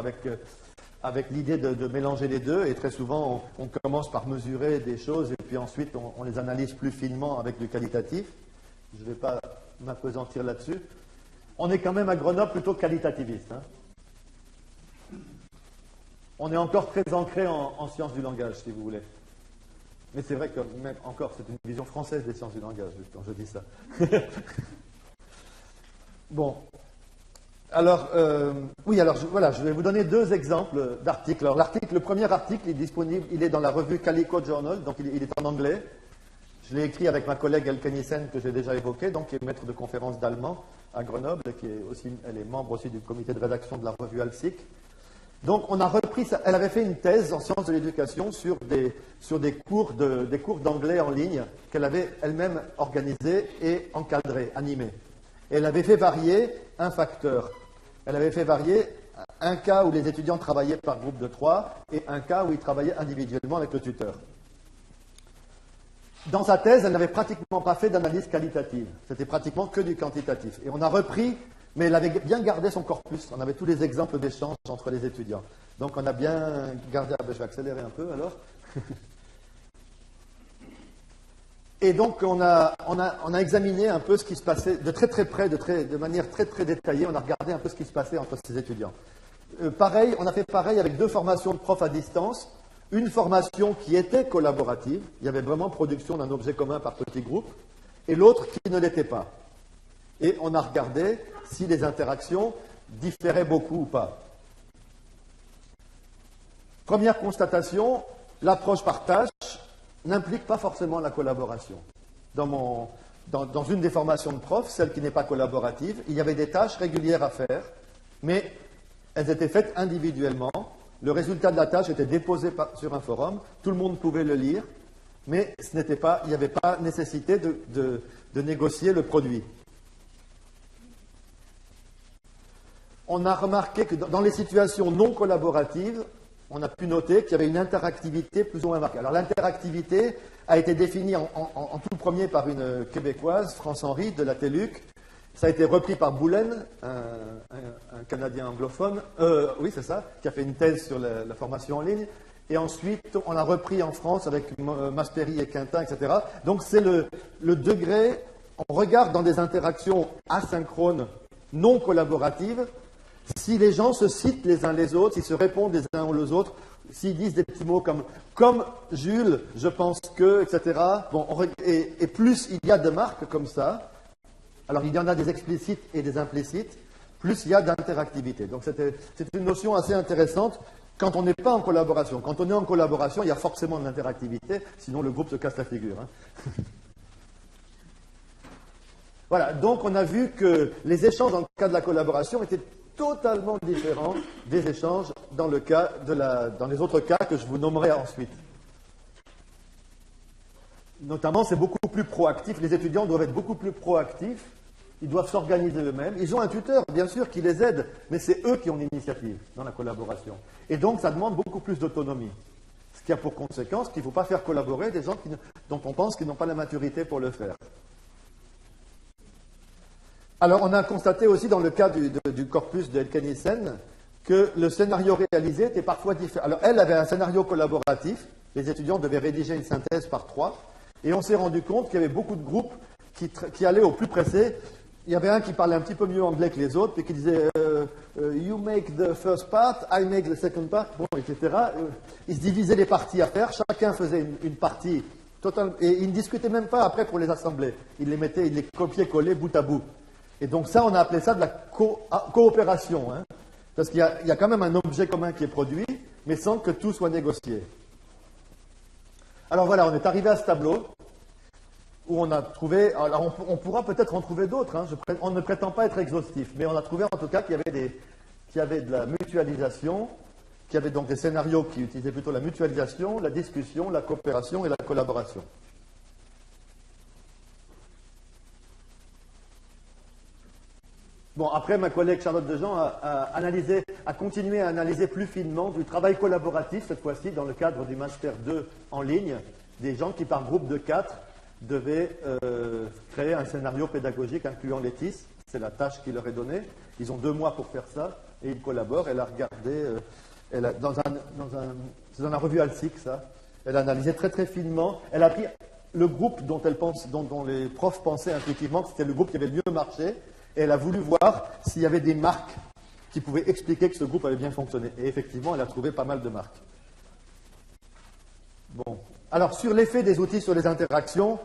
avec l'idée de mélanger les deux, et très souvent on commence par mesurer des choses et puis ensuite on les analyse plus finement avec du qualitatif. Je ne vais pas m'appesantir là-dessus. On est quand même à Grenoble plutôt qualitativiste. Hein. On est encore très ancré en sciences du langage, si vous voulez. Mais c'est vrai que même encore, c'est une vision française des sciences du langage quand je dis ça. Bon. Alors, voilà, je vais vous donner 2 exemples d'articles. Alors, le premier article est disponible, il est dans la revue Calico Journal, donc il est en anglais. Je l'ai écrit avec ma collègue Elke Nissen, que j'ai déjà évoquée, donc qui est maître de conférence d'allemand à Grenoble, et elle est membre aussi du comité de rédaction de la revue Alsic. Donc, on a repris ça. Elle avait fait une thèse en sciences de l'éducation sur des cours d'anglais en ligne qu'elle avait elle-même organisés et encadrés, animés. Et elle avait fait varier un facteur. Elle avait fait varier un cas où les étudiants travaillaient par groupe de 3 et un cas où ils travaillaient individuellement avec le tuteur. Dans sa thèse, elle n'avait pratiquement pas fait d'analyse qualitative. C'était pratiquement que du quantitatif. Et on a repris, mais elle avait bien gardé son corpus. On avait tous les exemples d'échanges entre les étudiants. Donc on a bien gardé... Ah ben, je vais accélérer un peu alors. Et donc on a examiné un peu ce qui se passait de très très près, de manière très très détaillée. On a regardé un peu ce qui se passait entre ces étudiants. Pareil, on a fait pareil avec 2 formations de profs à distance. Une formation qui était collaborative, il y avait vraiment production d'un objet commun par petits groupes, et l'autre qui ne l'était pas. Et on a regardé si les interactions différaient beaucoup ou pas. Première constatation, l'approche par tâche n'implique pas forcément la collaboration. Dans une des formations de profs, celle qui n'est pas collaborative, il y avait des tâches régulières à faire, mais elles étaient faites individuellement. Le résultat de la tâche était déposé sur un forum, tout le monde pouvait le lire, mais il n'y avait pas nécessité de négocier le produit. On a remarqué que dans les situations non collaboratives, on a pu noter qu'il y avait une interactivité plus ou moins marquée. Alors l'interactivité a été définie en tout premier par une Québécoise, France Henry, de la TELUC. Ça a été repris par Boulen, un Canadien anglophone, oui c'est ça, qui a fait une thèse sur la formation en ligne. Et ensuite, on l'a repris en France avec Masperi et Quintin, etc. Donc c'est le degré, on regarde dans des interactions asynchrones, non collaboratives, si les gens se citent les uns les autres, s'ils se répondent les uns aux autres, s'ils disent des petits mots comme Jules, je pense que, etc. Bon, et plus il y a de marques comme ça, alors il y en a des explicites et des implicites, plus il y a d'interactivité. Donc c'est une notion assez intéressante quand on n'est pas en collaboration. Quand on est en collaboration, il y a forcément de l'interactivité, sinon le groupe se casse la figure. Hein. Voilà, donc on a vu que les échanges dans le cas de la collaboration étaient totalement différents des échanges dans les autres cas que je vous nommerai ensuite. Notamment, c'est beaucoup plus proactif. Les étudiants doivent être beaucoup plus proactifs. Ils doivent s'organiser eux-mêmes. Ils ont un tuteur, bien sûr, qui les aide, mais c'est eux qui ont l'initiative dans la collaboration. Et donc, ça demande beaucoup plus d'autonomie. Ce qui a pour conséquence qu'il ne faut pas faire collaborer des gens dont on pense qu'ils n'ont pas la maturité pour le faire. Alors, on a constaté aussi dans le cas du corpus de Elke Nielsen que le scénario réalisé était parfois différent. Alors, elle avait un scénario collaboratif. Les étudiants devaient rédiger une synthèse par 3. Et on s'est rendu compte qu'il y avait beaucoup de groupes qui allaient au plus pressé. Il y avait un qui parlait un petit peu mieux anglais que les autres, puis qui disait You make the first part, I make the second part, bon, etc. Ils se divisaient les parties à faire, chacun faisait une partie totale, et ils ne discutaient même pas après pour les assembler. Ils les copiaient-collaient bout à bout. Et donc ça, on a appelé ça de la coopération, hein, parce qu'il y a quand même un objet commun qui est produit, mais sans que tout soit négocié. Alors voilà, on est arrivé à ce tableau où on a trouvé, alors on pourra peut-être en trouver d'autres, hein, on ne prétend pas être exhaustif, mais on a trouvé en tout cas qu'il y avait de la mutualisation, qu'il y avait donc des scénarios qui utilisaient plutôt la mutualisation, la discussion, la coopération et la collaboration. Bon, après, ma collègue Charlotte Dejean a continué à analyser plus finement du travail collaboratif, cette fois-ci dans le cadre du Master 2 en ligne, des gens qui, par groupe de 4, devaient créer un scénario pédagogique incluant les TIS. C'est la tâche qui leur est donnée. Ils ont 2 mois pour faire ça, et ils collaborent. Elle a regardé, c'est dans la revue Alsic, ça. Elle a analysé très très finement. Elle a pris le groupe dont les profs pensaient intuitivement que c'était le groupe qui avait le mieux marché, et elle a voulu voir s'il y avait des marques qui pouvaient expliquer que ce groupe avait bien fonctionné. Et effectivement, elle a trouvé pas mal de marques. Bon. Alors, sur l'effet des outils sur les interactions,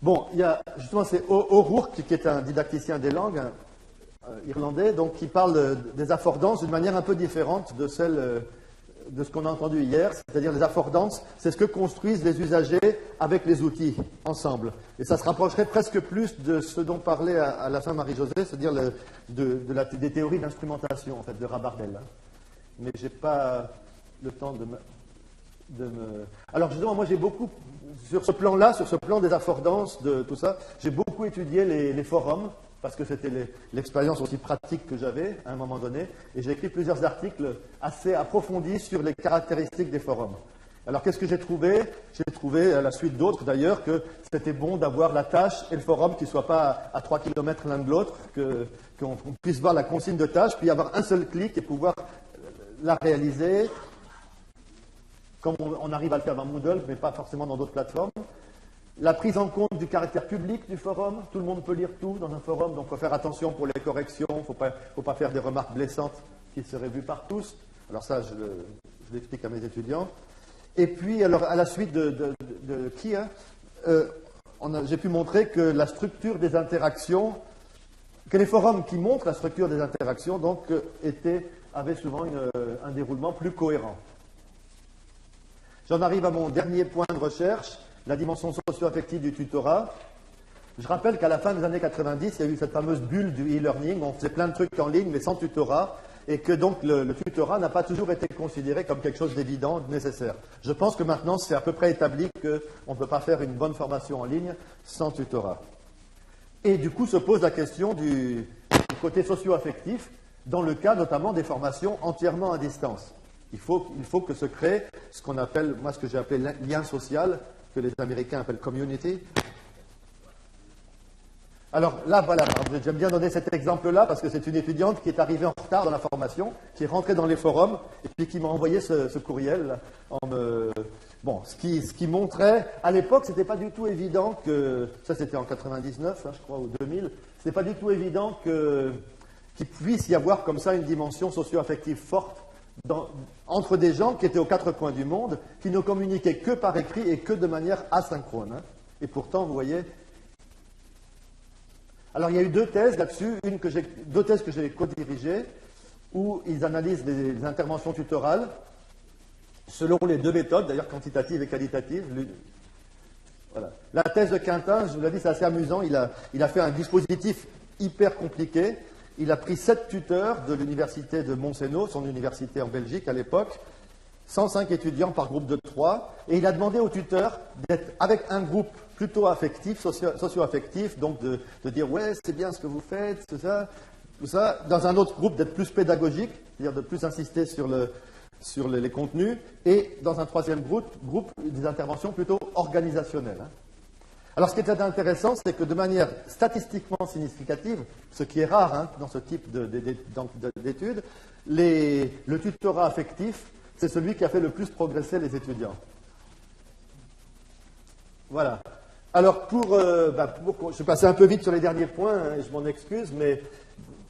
bon, il y a justement, c'est O'Rourke, qui est un didacticien des langues irlandais, donc qui parle des affordances d'une manière un peu différente de celle de ce qu'on a entendu hier, c'est-à-dire les affordances, c'est ce que construisent les usagers avec les outils, ensemble. Et ça se rapprocherait presque plus de ce dont parlait à la fin Marie-Josée, c'est-à-dire des théories d'instrumentation, en fait, de Rabardel. Hein. Mais je n'ai pas le temps de me... Alors justement, moi j'ai beaucoup, sur ce plan-là, sur ce plan des affordances, de tout ça, j'ai beaucoup étudié les forums, parce que c'était l'expérience aussi pratique que j'avais à un moment donné, et j'ai écrit plusieurs articles assez approfondis sur les caractéristiques des forums. Alors qu'est-ce que j'ai trouvé? J'ai trouvé, à la suite d'autres d'ailleurs, que c'était bon d'avoir la tâche et le forum qui ne soient pas à 3 km l'un de l'autre, qu'on puisse voir la consigne de tâche, puis avoir un seul clic et pouvoir la réaliser, comme on arrive à le faire dans Moodle, mais pas forcément dans d'autres plateformes. La prise en compte du caractère public du forum, tout le monde peut lire tout dans un forum, donc il faut faire attention pour les corrections, il ne faut pas faire des remarques blessantes qui seraient vues par tous. Alors ça, je l'explique à mes étudiants. Et puis, alors, à la suite de Kia, j'ai pu montrer que la structure des interactions, que les forums qui montrent la structure des interactions, donc, avaient souvent un déroulement plus cohérent. J'en arrive à mon dernier point de recherche, la dimension socio-affective du tutorat. Je rappelle qu'à la fin des années 90, il y a eu cette fameuse bulle du e-learning. On faisait plein de trucs en ligne, mais sans tutorat. Et que donc le tutorat n'a pas toujours été considéré comme quelque chose d'évident, de nécessaire. Je pense que maintenant, c'est à peu près établi qu'on ne peut pas faire une bonne formation en ligne sans tutorat. Et du coup, se pose la question du côté socio-affectif, dans le cas notamment des formations entièrement à distance. Il faut que se crée ce qu'on appelle, moi ce que j'ai appelé lien social, que les Américains appellent community. Alors là, voilà, j'aime bien donner cet exemple-là parce que c'est une étudiante qui est arrivée en retard dans la formation, qui est rentrée dans les forums et puis qui m'a envoyé ce courriel. Bon, ce qui montrait, à l'époque, c'était pas du tout évident que, ça c'était en 99, hein, je crois, ou 2000, c'était pas du tout évident qu'il puisse y avoir comme ça une dimension socio-affective forte entre des gens qui étaient aux 4 coins du monde, qui ne communiquaient que par écrit et que de manière asynchrone. Hein. Et pourtant, vous voyez... Alors, il y a eu 2 thèses là-dessus, 2 thèses que j'ai co-dirigées. où ils analysent les interventions tutorales selon les deux méthodes, d'ailleurs quantitative et qualitative. Voilà. La thèse de Quintin, je vous l'ai dit, c'est assez amusant. Il a fait un dispositif hyper compliqué. Il a pris 7 tuteurs de l'université de Montseno, son université en Belgique à l'époque, 105 étudiants par groupe de 3, et il a demandé aux tuteurs d'être avec un groupe plutôt affectif, socio-affectif, donc de dire « ouais, c'est bien ce que vous faites, tout ça », dans un autre groupe d'être plus pédagogique, c'est-à-dire de plus insister sur les contenus, et dans un troisième groupe des interventions plutôt organisationnelles. Hein. Alors, ce qui est très intéressant, c'est que de manière statistiquement significative, ce qui est rare hein, dans ce type d'études, le tutorat affectif, c'est celui qui a fait le plus progresser les étudiants. Voilà. Alors, je vais passer un peu vite sur les derniers points, hein, et je m'en excuse, mais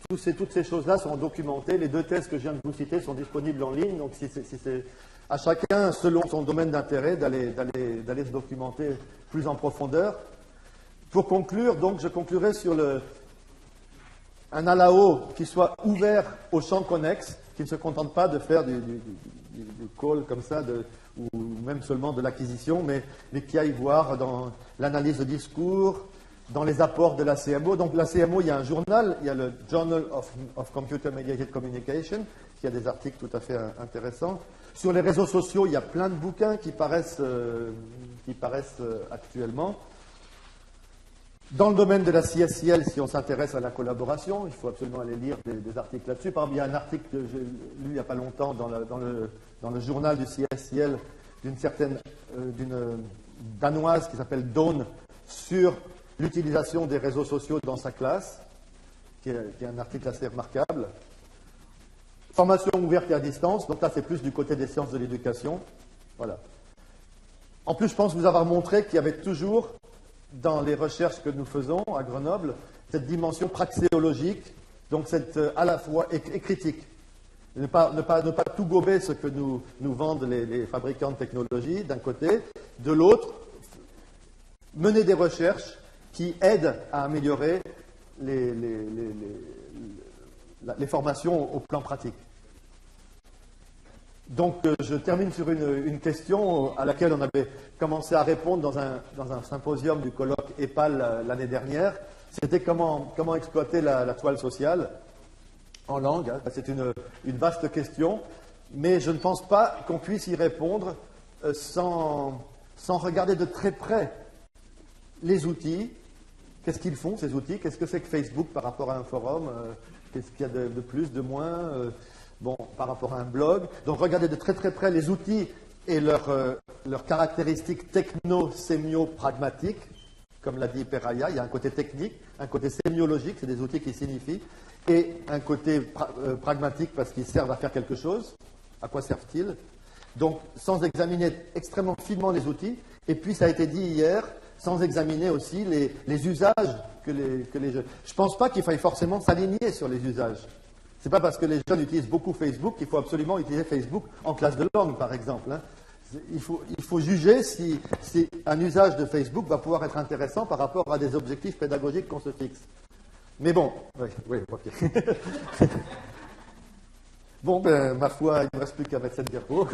toutes ces choses-là sont documentées. Les 2 thèses que je viens de vous citer sont disponibles en ligne, donc si c'est à chacun, selon son domaine d'intérêt, d'aller se documenter plus en profondeur. Pour conclure, donc, je conclurai sur un ALAO qui soit ouvert aux champs connexes, qui ne se contente pas de faire du call comme ça, ou même seulement de l'acquisition, mais qui aille voir dans l'analyse de discours, dans les apports de la CMO. Donc la CMO, il y a un journal, il y a le Journal of Computer Mediated Communication, qui a des articles tout à fait intéressants. Sur les réseaux sociaux, il y a plein de bouquins qui paraissent actuellement. Dans le domaine de la CSIL, si on s'intéresse à la collaboration, il faut absolument aller lire des articles là-dessus. Par exemple, il y a un article que j'ai lu il n'y a pas longtemps dans le journal du CSIL d'une danoise qui s'appelle Dawn sur l'utilisation des réseaux sociaux dans sa classe, qui est un article assez remarquable. Formation ouverte et à distance, donc là c'est plus du côté des sciences de l'éducation. Voilà. En plus, je pense vous avoir montré qu'il y avait toujours, dans les recherches que nous faisons à Grenoble, cette dimension praxéologique, donc à la fois et critique. Ne pas tout gober ce que nous vendent les fabricants de technologie, d'un côté. De l'autre, mener des recherches qui aident à améliorer les formations au plan pratique. Donc, je termine sur une question à laquelle on avait commencé à répondre dans un symposium du colloque EPAL l'année dernière. C'était comment exploiter la toile sociale en langue. Hein. C'est une vaste question, mais je ne pense pas qu'on puisse y répondre sans regarder de très près les outils. Qu'est-ce qu'ils font, ces outils? Qu'est-ce que c'est que Facebook par rapport à un forum? Qu'est-ce qu'il y a de plus, de moins par rapport à un blog. Donc, regardez de très très près les outils et leurs caractéristiques techno-sémio-pragmatiques. Comme l'a dit Peraya, il y a un côté technique, un côté sémiologique, c'est des outils qui signifient, et un côté pragmatique parce qu'ils servent à faire quelque chose. À quoi servent-ils? Donc, sans examiner extrêmement finement les outils, et puis ça a été dit hier, sans examiner aussi les usages que les jeunes. Je ne pense pas qu'il faille forcément s'aligner sur les usages. Ce n'est pas parce que les jeunes utilisent beaucoup Facebook qu'il faut absolument utiliser Facebook en classe de langue, par exemple. Hein. Il faut juger si un usage de Facebook va pouvoir être intéressant par rapport à des objectifs pédagogiques qu'on se fixe. Mais bon, oui, ok. Bon, ma foi, il ne me reste plus qu'à mettre cette diapo.